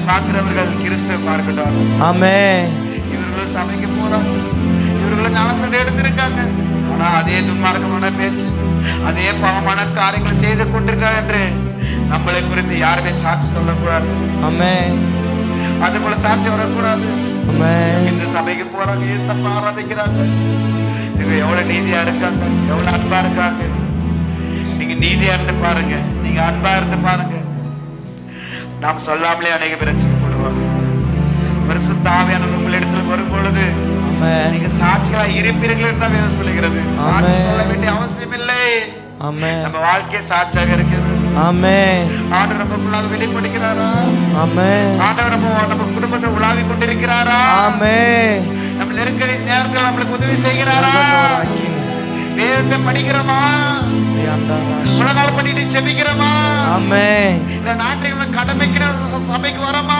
பார்க்கிறவர்கள் கிறிஸ்துவை பார்க்கட்டும். ஆமென். இவர்களும் சபைக்கு போறாங்க, இவர்களும் ஞானஸ்நானம் எடுத்திருக்காங்க. ஆனா அதே துன்மார்க்கமான பேச்சு, அதே பாவமான காரியங்களை செய்து கொண்டிருக்காங்க என்று நம்மளை குறித்து யாருமே சாட்சி சொல்லக்கூடாது. ஆமென். அது போல சாட்சி வரக்கூடாது. ஆமென். இந்த சபைக்கு போறாங்க, இயேசுவை ஆராதிக்கிறாங்க. இவங்க எவ்வளவு நீதியா இருக்காங்க, எவ்வளவு அன்பா இருக்காங்க. நீங்க நீதியா இருந்து பாருங்க, நீங்க அன்பா இருந்து பாருங்க. நாம் சொல்லாமலே அநேக பிரச்சனை போடுவாங்க. பரிசுத்த ஆவியானவர் உங்களிடத்தில் வரும் பொழுது நீங்க சாட்சிகளா இருப்பீர்கள் தான் வேதம் சொல்லுகிறது. சாட்சி சொல்ல வேண்டிய அவசியம் இல்லை. நம்ம வாழ்க்கை சாட்சியாக இருக்கிறது. ஆண்டவர் நமக்குள்ளாக வெளிப்படுகிறாரா? ஆண்டவர் நம்ம குடும்பத்தை உலாவி கொண்டிருக்கிறாரா? நம்ம நெருக்கடி நேரத்தில் நம்மளுக்கு உதவி செய்கிறாரா? வேதத்தை படிக்கிறோமா? உலகால பண்ணிட்டு செபிக்கிறோமா? இல்ல ஞாயிற்றுக்கிழமை கடமைக்கு சபைக்கு வரோமா?